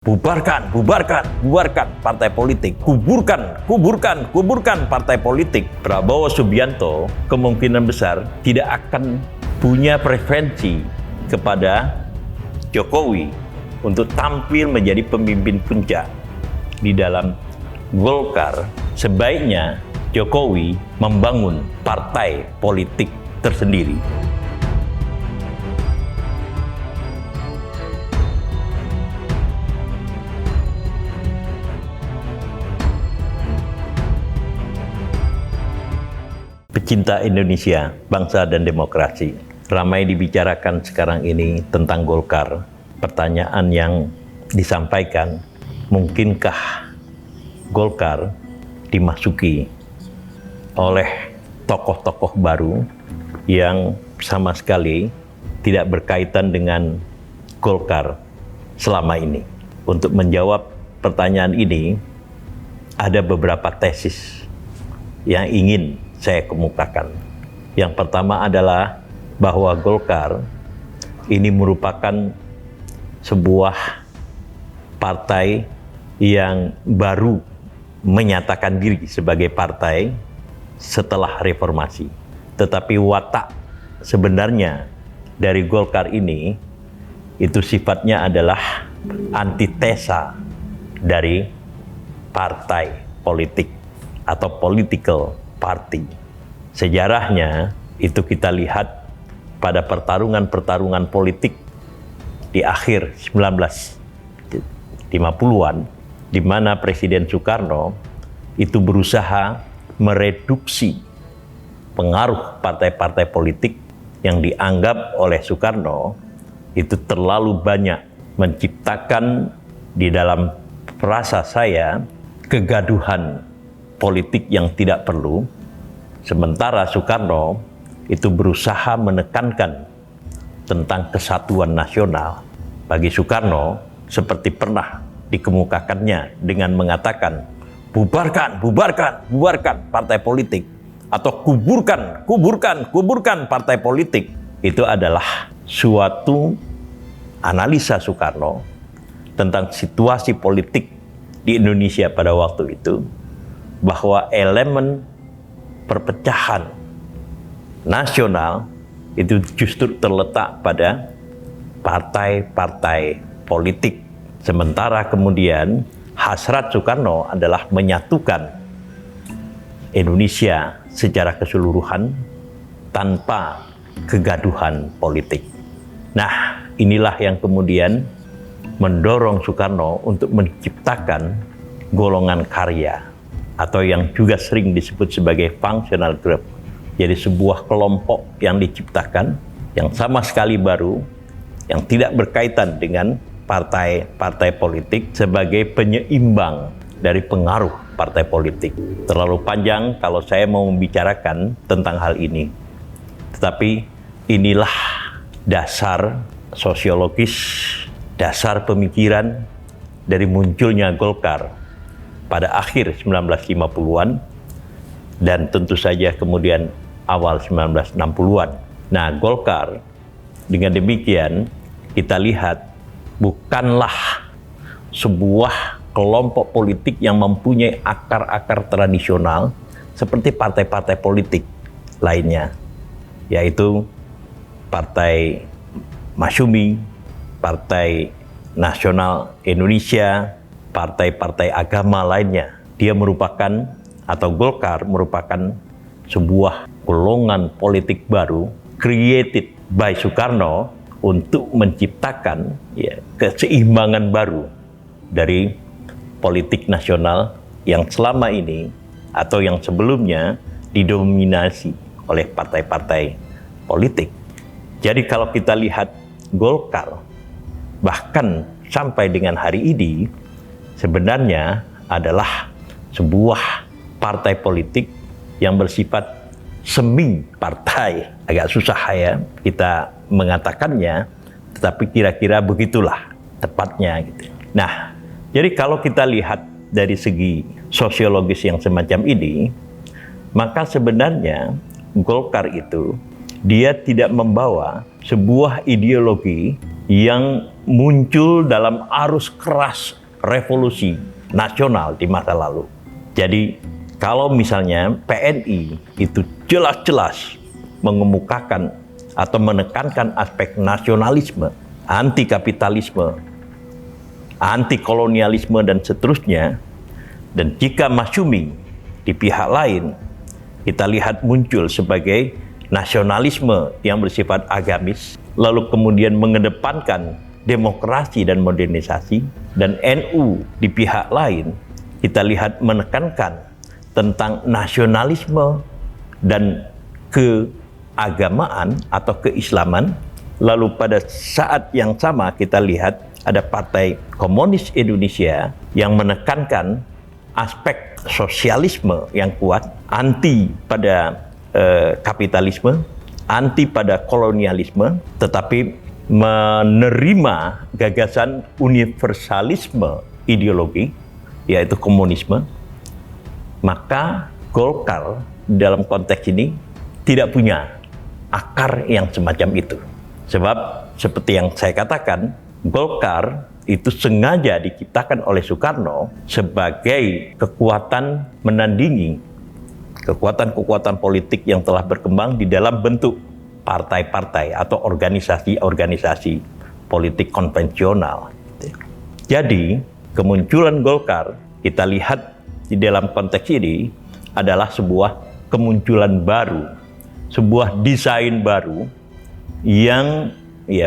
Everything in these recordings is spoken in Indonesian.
Bubarkan, bubarkan, bubarkan partai politik. Kuburkan, kuburkan, kuburkan partai politik. Prabowo Subianto kemungkinan besar tidak akan punya preferensi kepada Jokowi untuk tampil menjadi pemimpin puncak di dalam Golkar. Sebaiknya Jokowi membangun partai politik tersendiri. Pecinta Indonesia, bangsa dan demokrasi. Ramai dibicarakan sekarang ini tentang Golkar. Pertanyaan yang disampaikan, mungkinkah Golkar dimasuki oleh tokoh-tokoh baru yang sama sekali tidak berkaitan dengan Golkar selama ini? Untuk menjawab pertanyaan ini, ada beberapa tesis yang ingin saya kemukakan. Yang pertama adalah bahwa Golkar ini merupakan sebuah partai yang baru menyatakan diri sebagai partai setelah reformasi. Tetapi watak sebenarnya dari Golkar ini itu sifatnya adalah antitesa dari partai politik atau political party. Sejarahnya itu kita lihat pada pertarungan-pertarungan politik di akhir 1950-an, di mana Presiden Soekarno itu berusaha mereduksi pengaruh partai-partai politik yang dianggap oleh Soekarno itu terlalu banyak, menciptakan di dalam frasa saya kegaduhan politik yang tidak perlu. Sementara Soekarno itu berusaha menekankan tentang kesatuan nasional. Bagi Soekarno, seperti pernah dikemukakannya dengan mengatakan, bubarkan, bubarkan, bubarkan partai politik, atau kuburkan, kuburkan, kuburkan partai politik. Itu adalah suatu analisa Soekarno tentang situasi politik di Indonesia pada waktu itu, bahwa elemen perpecahan nasional itu justru terletak pada partai-partai politik. Sementara kemudian hasrat Soekarno adalah menyatukan Indonesia secara keseluruhan tanpa kegaduhan politik. Nah, inilah yang kemudian mendorong Soekarno untuk menciptakan golongan karya, atau yang juga sering disebut sebagai functional group. Jadi sebuah kelompok yang diciptakan, yang sama sekali baru, yang tidak berkaitan dengan partai-partai politik sebagai penyeimbang dari pengaruh partai politik. Terlalu panjang kalau saya mau membicarakan tentang hal ini. Tetapi inilah dasar sosiologis, dasar pemikiran dari munculnya Golkar pada akhir 1950-an dan tentu saja kemudian awal 1960-an. Nah, Golkar dengan demikian kita lihat bukanlah sebuah kelompok politik yang mempunyai akar-akar tradisional seperti partai-partai politik lainnya, yaitu Partai Masyumi, Partai Nasional Indonesia, partai-partai agama lainnya. Dia merupakan, atau Golkar merupakan sebuah golongan politik baru created by Soekarno untuk menciptakan keseimbangan baru dari politik nasional yang selama ini atau yang sebelumnya didominasi oleh partai-partai politik. Jadi kalau kita lihat Golkar bahkan sampai dengan hari ini sebenarnya adalah sebuah partai politik yang bersifat semi partai. Agak susah ya kita mengatakannya, tetapi kira-kira begitulah tepatnya gitu. Nah, jadi kalau kita lihat dari segi sosiologis yang semacam ini, maka sebenarnya Golkar itu dia tidak membawa sebuah ideologi yang muncul dalam arus keras revolusi nasional di masa lalu. Jadi kalau misalnya PNI itu jelas-jelas mengemukakan atau menekankan aspek nasionalisme, anti kapitalisme, anti kolonialisme dan seterusnya, dan jika Masyumi di pihak lain kita lihat muncul sebagai nasionalisme yang bersifat agamis, lalu kemudian mengedepankan demokrasi dan modernisasi, dan NU di pihak lain kita lihat menekankan tentang nasionalisme dan keagamaan atau keislaman. Lalu pada saat yang sama kita lihat ada Partai Komunis Indonesia yang menekankan aspek sosialisme yang kuat, anti pada kapitalisme, anti pada kolonialisme, tetapi menerima gagasan universalisme ideologi, yaitu komunisme. Maka Golkar dalam konteks ini tidak punya akar yang semacam itu. Sebab seperti yang saya katakan, Golkar itu sengaja diciptakan oleh Soekarno sebagai kekuatan menandingi kekuatan-kekuatan politik yang telah berkembang di dalam bentuk partai-partai atau organisasi-organisasi politik konvensional. Jadi, kemunculan Golkar kita lihat di dalam konteks ini adalah sebuah kemunculan baru, sebuah desain baru yang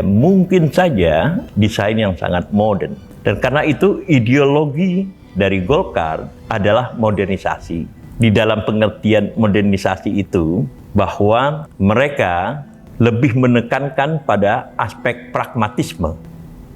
mungkin saja desain yang sangat modern. Dan karena itu ideologi dari Golkar adalah modernisasi. Di dalam pengertian modernisasi itu, bahwa mereka lebih menekankan pada aspek pragmatisme.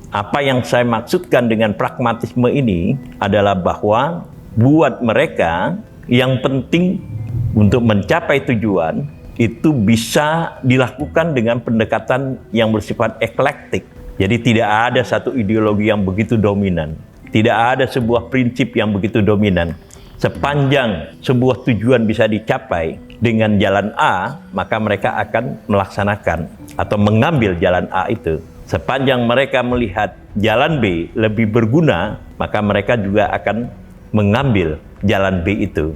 Apa yang saya maksudkan dengan pragmatisme ini adalah bahwa buat mereka yang penting untuk mencapai tujuan itu bisa dilakukan dengan pendekatan yang bersifat eklektik. Jadi tidak ada satu ideologi yang begitu dominan. Tidak ada sebuah prinsip yang begitu dominan. Sepanjang sebuah tujuan bisa dicapai dengan jalan A, maka mereka akan melaksanakan atau mengambil jalan A itu. Sepanjang mereka melihat jalan B lebih berguna, maka mereka juga akan mengambil jalan B itu.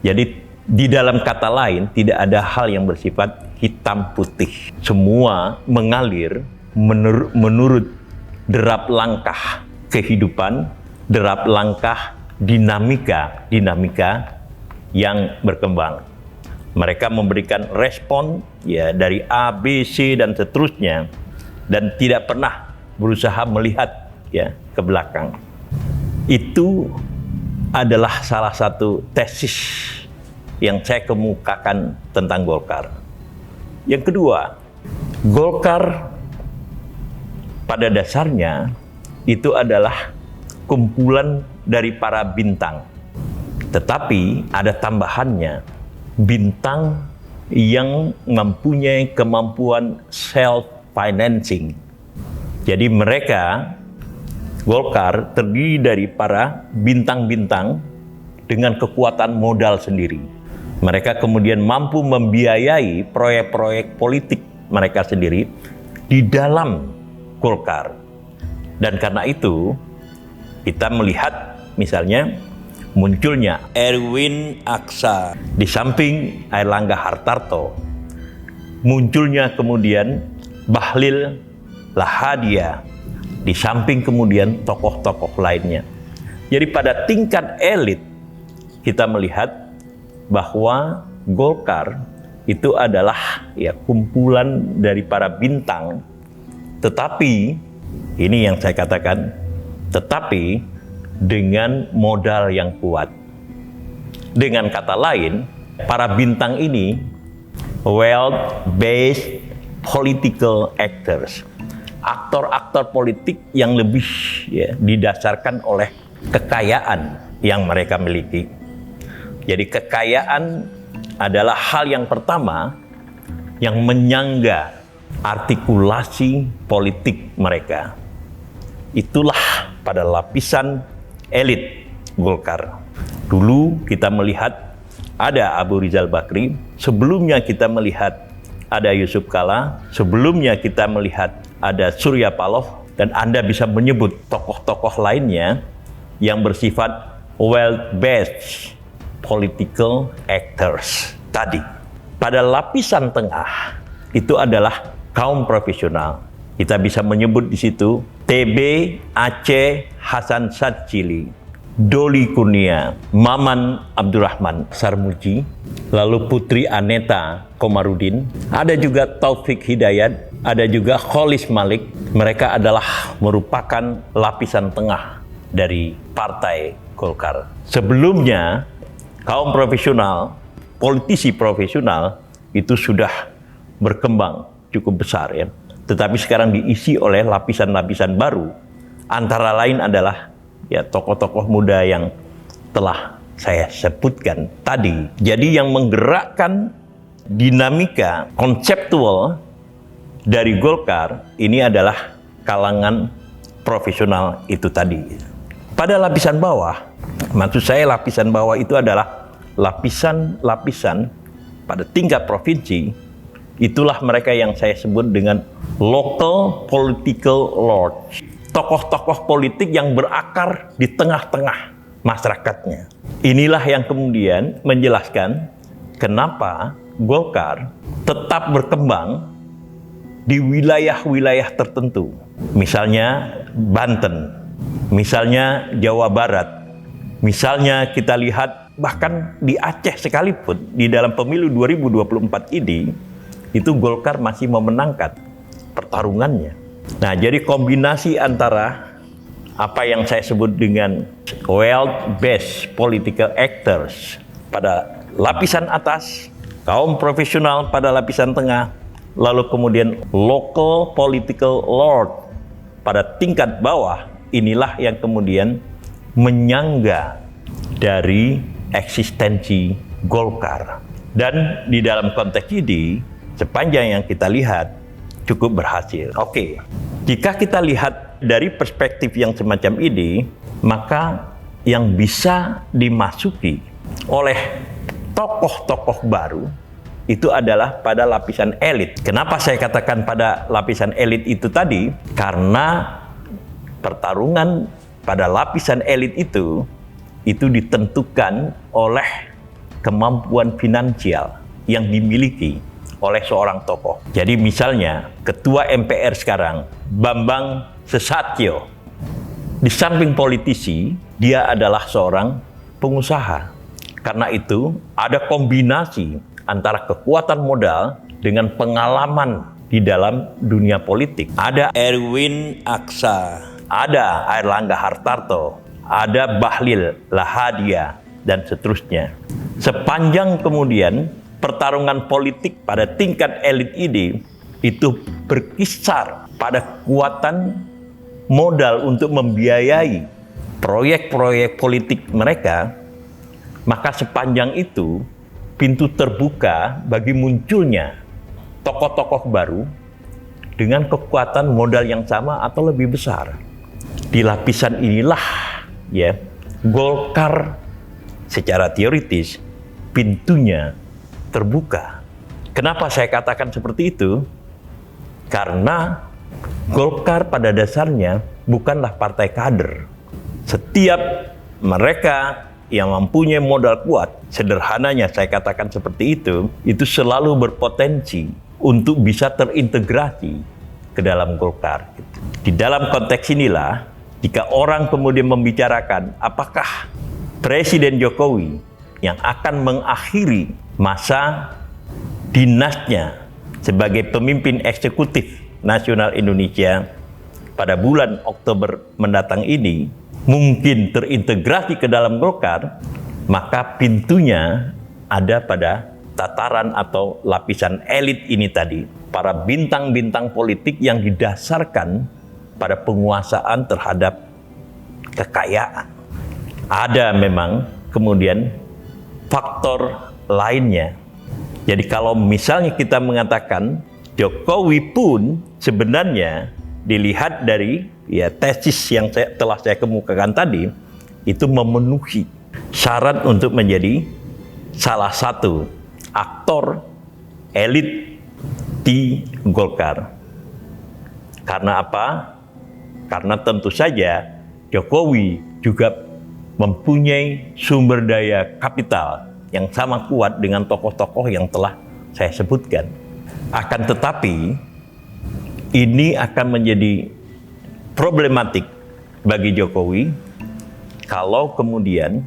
Jadi di dalam kata lain, tidak ada hal yang bersifat hitam putih. Semua mengalir menurut derap langkah kehidupan, derap langkah dinamika yang berkembang. Mereka memberikan respon dari A, B, C dan seterusnya, dan tidak pernah berusaha melihat ke belakang. Itu adalah salah satu tesis yang saya kemukakan tentang Golkar. Yang kedua, Golkar pada dasarnya itu adalah kumpulan dari para bintang. Tetapi ada tambahannya, bintang yang mempunyai kemampuan self-financing. Jadi mereka, Golkar, terdiri dari para bintang-bintang dengan kekuatan modal sendiri. Mereka kemudian mampu membiayai proyek-proyek politik mereka sendiri di dalam Golkar. Dan karena itu, kita melihat misalnya munculnya Erwin Aksa di samping Airlangga Hartarto, munculnya kemudian Bahlil Lahadalia di samping kemudian tokoh-tokoh lainnya. Jadi pada tingkat elit kita melihat bahwa Golkar itu adalah kumpulan dari para bintang, tetapi ini yang saya katakan, tetapi dengan modal yang kuat. Dengan kata lain, para bintang ini wealth-based political actors, aktor-aktor politik yang lebih didasarkan oleh kekayaan yang mereka miliki. Jadi kekayaan adalah hal yang pertama yang menyangga artikulasi politik mereka. Itulah pada lapisan elit Golkar. Dulu kita melihat ada Abu Rizal Bakri, sebelumnya kita melihat ada Yusuf Kalla, sebelumnya kita melihat ada Surya Paloh, dan Anda bisa menyebut tokoh-tokoh lainnya yang bersifat wealth-based political actors tadi. Pada lapisan tengah itu adalah kaum profesional. Kita bisa menyebut di situ TB Aceh Hasan Sadzili, Doli Kurnia, Maman Abdurrahman Sarmuji, lalu Putri Aneta Komarudin, ada juga Taufik Hidayat, ada juga Kholis Malik. Mereka adalah merupakan lapisan tengah dari Partai Golkar. Sebelumnya, kaum profesional, politisi profesional itu sudah berkembang cukup besar ya. Tetapi sekarang diisi oleh lapisan-lapisan baru. Antara lain adalah ya tokoh-tokoh muda yang telah saya sebutkan tadi. Jadi yang menggerakkan dinamika konseptual dari Golkar ini adalah kalangan profesional itu tadi. Pada lapisan bawah, maksud saya lapisan bawah itu adalah lapisan-lapisan pada tingkat provinsi. Itulah mereka yang saya sebut dengan local political lords. Tokoh-tokoh politik yang berakar di tengah-tengah masyarakatnya. Inilah yang kemudian menjelaskan kenapa Golkar tetap berkembang di wilayah-wilayah tertentu. Misalnya Banten, misalnya Jawa Barat, misalnya kita lihat bahkan di Aceh sekalipun di dalam pemilu 2024 ini, itu Golkar masih memenangkan pertarungannya. Nah, jadi kombinasi antara apa yang saya sebut dengan wealth-based political actors pada lapisan atas, kaum profesional pada lapisan tengah, lalu kemudian local political lord pada tingkat bawah, inilah yang kemudian menyangga dari eksistensi Golkar. Dan di dalam konteks ini, sepanjang yang kita lihat cukup berhasil. Oke, jika kita lihat dari perspektif yang semacam ini, maka yang bisa dimasuki oleh tokoh-tokoh baru itu adalah pada lapisan elit. Kenapa saya katakan pada lapisan elit itu tadi? Karena pertarungan pada lapisan elit itu ditentukan oleh kemampuan finansial yang dimiliki oleh seorang tokoh. Jadi misalnya Ketua MPR sekarang, Bambang Susatyo, di samping politisi, dia adalah seorang pengusaha. Karena itu ada kombinasi antara kekuatan modal dengan pengalaman di dalam dunia politik. Ada Erwin Aksa, ada Airlangga Hartarto, ada Bahlil Lahadalia, dan seterusnya. Sepanjang kemudian pertarungan politik pada tingkat elit ini itu berkisar pada kekuatan modal untuk membiayai proyek-proyek politik mereka, maka sepanjang itu pintu terbuka bagi munculnya tokoh-tokoh baru dengan kekuatan modal yang sama atau lebih besar. Di lapisan inilah ya Golkar secara teoritis pintunya terbuka. Kenapa saya katakan seperti itu? Karena Golkar pada dasarnya bukanlah partai kader. Setiap mereka yang mempunyai modal kuat, sederhananya saya katakan seperti itu selalu berpotensi untuk bisa terintegrasi ke dalam Golkar. Di dalam konteks inilah, jika orang kemudian membicarakan apakah Presiden Jokowi yang akan mengakhiri masa dinasnya sebagai pemimpin eksekutif nasional Indonesia pada bulan Oktober mendatang ini mungkin terintegrasi ke dalam Golkar, maka pintunya ada pada tataran atau lapisan elit ini tadi, para bintang-bintang politik yang didasarkan pada penguasaan terhadap kekayaan. Ada memang kemudian faktor lainnya. Jadi kalau misalnya kita mengatakan Jokowi pun sebenarnya dilihat dari ya tesis yang telah saya kemukakan tadi itu memenuhi syarat untuk menjadi salah satu aktor elit di Golkar. Karena apa? Karena tentu saja Jokowi juga mempunyai sumber daya kapital yang sama kuat dengan tokoh-tokoh yang telah saya sebutkan. Akan tetapi, ini akan menjadi problematik bagi Jokowi kalau kemudian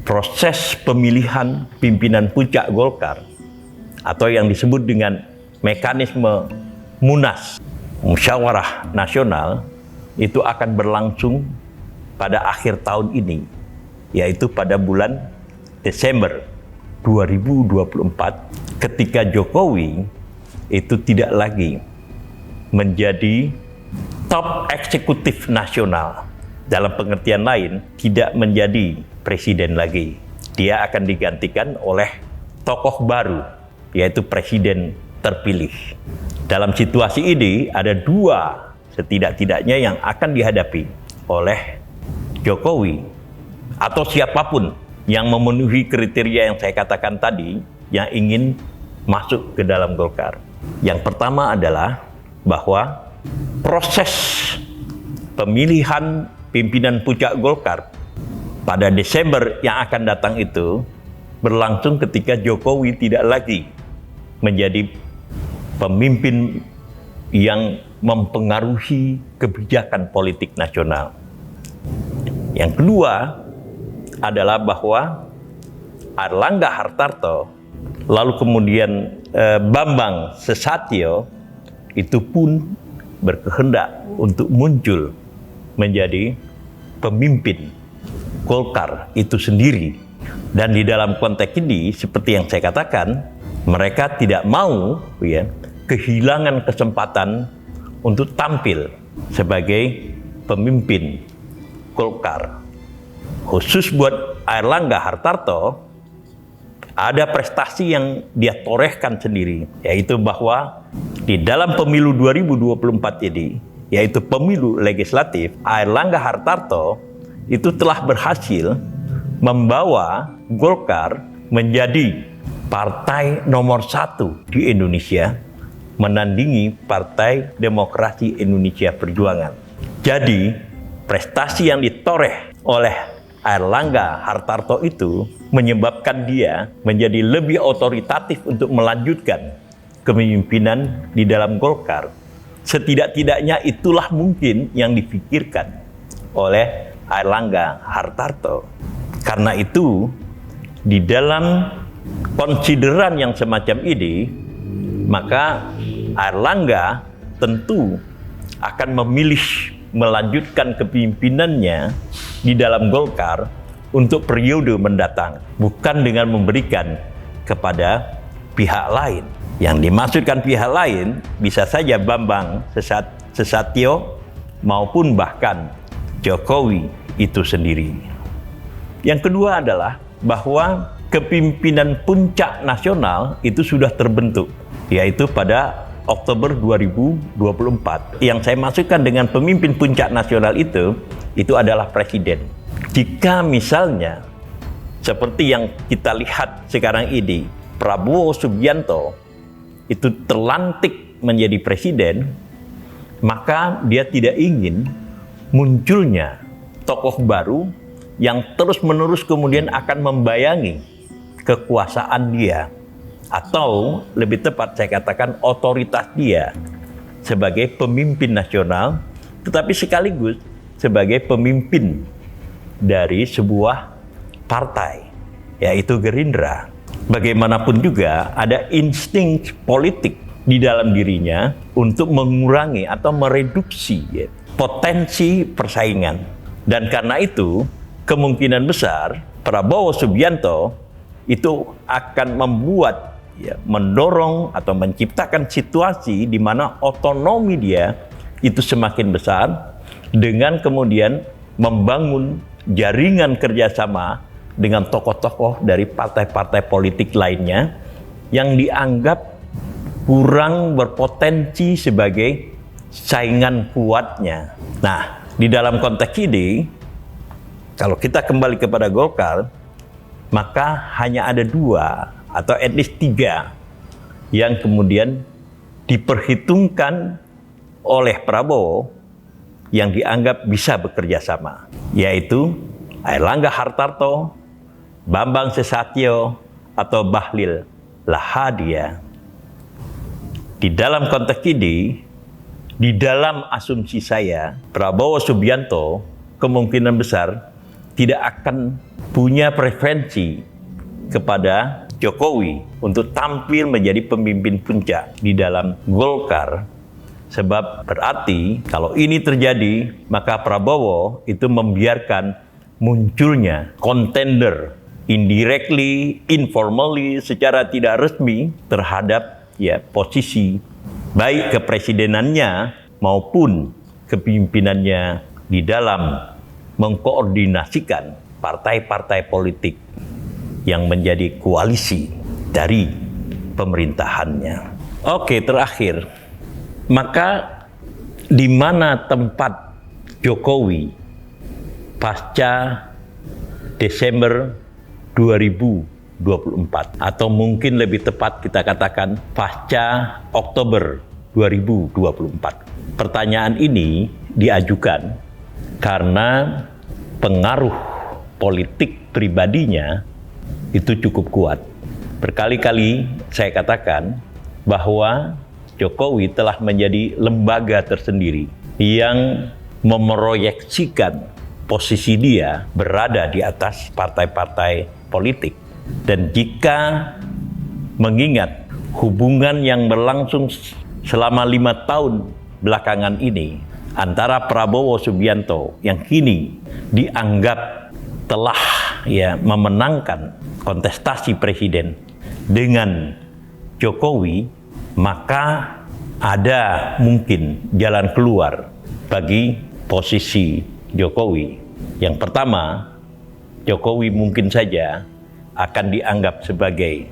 proses pemilihan pimpinan puncak Golkar atau yang disebut dengan mekanisme Munas, Musyawarah Nasional, itu akan berlangsung pada akhir tahun ini, yaitu pada bulan Desember 2024, ketika Jokowi itu tidak lagi menjadi top eksekutif nasional. Dalam pengertian lain, tidak menjadi presiden lagi. Dia akan digantikan oleh tokoh baru, yaitu presiden terpilih. Dalam situasi ini, ada dua setidak-tidaknya yang akan dihadapi oleh Jokowi atau siapapun yang memenuhi kriteria yang saya katakan tadi, yang ingin masuk ke dalam Golkar. Yang pertama adalah bahwa proses pemilihan pimpinan puncak Golkar pada Desember yang akan datang itu berlangsung ketika Jokowi tidak lagi menjadi pemimpin yang mempengaruhi kebijakan politik nasional. Yang kedua adalah bahwa Airlangga Hartarto, lalu kemudian Bambang Susatyo itu pun berkehendak untuk muncul menjadi pemimpin Golkar itu sendiri. Dan di dalam konteks ini, seperti yang saya katakan, mereka tidak mau kehilangan kesempatan untuk tampil sebagai pemimpin Golkar. Khusus buat Airlangga Hartarto, ada prestasi yang dia torehkan sendiri, yaitu bahwa di dalam pemilu 2024 ini, yaitu pemilu legislatif, Airlangga Hartarto itu telah berhasil membawa Golkar menjadi partai nomor 1 di Indonesia, menandingi Partai Demokrasi Indonesia Perjuangan. Jadi, prestasi yang ditoreh oleh Airlangga Hartarto itu menyebabkan dia menjadi lebih otoritatif untuk melanjutkan kepemimpinan di dalam Golkar. Setidak-tidaknya itulah mungkin yang dipikirkan oleh Airlangga Hartarto. Karena itu, di dalam konsideran yang semacam ini, maka Airlangga tentu akan memilih melanjutkan kepemimpinannya di dalam Golkar untuk periode mendatang, bukan dengan memberikan kepada pihak lain. Yang dimaksudkan pihak lain bisa saja Bambang Susatyo maupun bahkan Jokowi itu sendiri. Yang kedua adalah bahwa kepimpinan puncak nasional itu sudah terbentuk, yaitu pada Oktober 2024. Yang saya maksudkan dengan pemimpin puncak nasional itu adalah presiden. Jika misalnya seperti yang kita lihat sekarang ini, Prabowo Subianto itu terlantik menjadi presiden, maka dia tidak ingin munculnya tokoh baru yang terus-menerus kemudian akan membayangi kekuasaan dia, atau lebih tepat saya katakan otoritas dia sebagai pemimpin nasional, tetapi sekaligus sebagai pemimpin dari sebuah partai, yaitu Gerindra. Bagaimanapun juga ada insting politik di dalam dirinya untuk mengurangi atau mereduksi potensi persaingan. Dan karena itu kemungkinan besar Prabowo Subianto itu akan mendorong atau menciptakan situasi di mana otonomi dia itu semakin besar, dengan kemudian membangun jaringan kerjasama dengan tokoh-tokoh dari partai-partai politik lainnya yang dianggap kurang berpotensi sebagai saingan kuatnya. Nah, di dalam konteks ini, kalau kita kembali kepada Golkar, maka hanya ada 2 atau at least 3 yang kemudian diperhitungkan oleh Prabowo yang dianggap bisa bekerja sama, yaitu Airlangga Hartarto, Bambang Susatyo, atau Bahlil Lahadalia. Di dalam konteks ini, di dalam asumsi saya, Prabowo Subianto kemungkinan besar tidak akan punya preferensi kepada Jokowi untuk tampil menjadi pemimpin puncak di dalam Golkar. Sebab berarti kalau ini terjadi, maka Prabowo itu membiarkan munculnya kontender indirectly, informally, secara tidak resmi terhadap posisi baik kepresidenannya maupun kepemimpinannya di dalam mengkoordinasikan partai-partai politik yang menjadi koalisi dari pemerintahannya. Oke, terakhir, maka di mana tempat Jokowi pasca Desember 2024, atau mungkin lebih tepat kita katakan pasca Oktober 2024? Pertanyaan ini diajukan karena pengaruh politik pribadinya itu cukup kuat. Berkali-kali saya katakan bahwa Jokowi telah menjadi lembaga tersendiri yang memproyeksikan posisi dia berada di atas partai-partai politik. Dan jika mengingat hubungan yang berlangsung selama 5 tahun belakangan ini antara Prabowo Subianto yang kini dianggap telah memenangkan kontestasi presiden dengan Jokowi, maka ada mungkin jalan keluar bagi posisi Jokowi. Yang pertama, Jokowi mungkin saja akan dianggap sebagai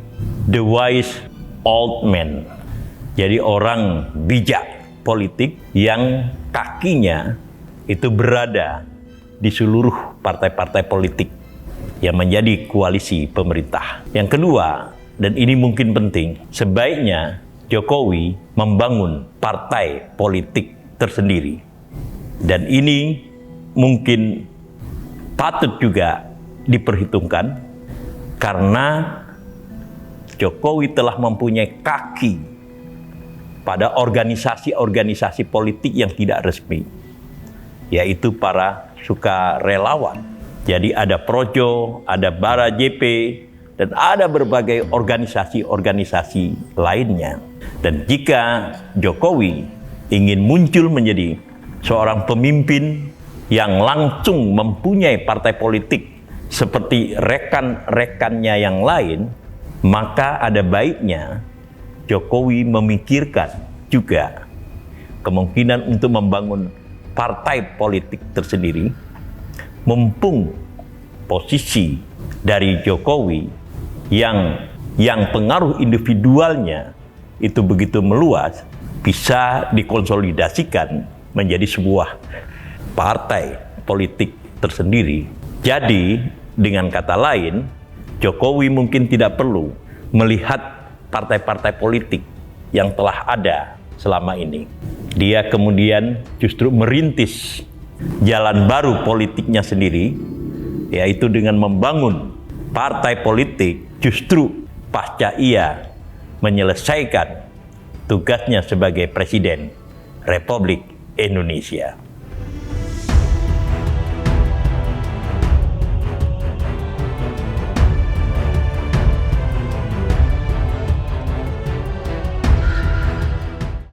the wise old man. Jadi orang bijak politik yang kakinya itu berada di seluruh partai-partai politik yang menjadi koalisi pemerintah. Yang kedua, dan ini mungkin penting, sebaiknya Jokowi membangun partai politik tersendiri. Dan ini mungkin patut juga diperhitungkan karena Jokowi telah mempunyai kaki pada organisasi-organisasi politik yang tidak resmi, yaitu para sukarelawan. Jadi ada Projo, ada Bara JP, dan ada berbagai organisasi-organisasi lainnya. Dan jika Jokowi ingin muncul menjadi seorang pemimpin yang langsung mempunyai partai politik seperti rekan-rekannya yang lain, maka ada baiknya Jokowi memikirkan juga kemungkinan untuk membangun partai politik tersendiri, mumpung posisi dari Jokowi yang pengaruh individualnya itu begitu meluas, bisa dikonsolidasikan menjadi sebuah partai politik tersendiri. Jadi, dengan kata lain, Jokowi mungkin tidak perlu melihat partai-partai politik yang telah ada selama ini. Dia kemudian justru merintis jalan baru politiknya sendiri, yaitu dengan membangun partai politik justru pasca ia menyelesaikan tugasnya sebagai Presiden Republik Indonesia.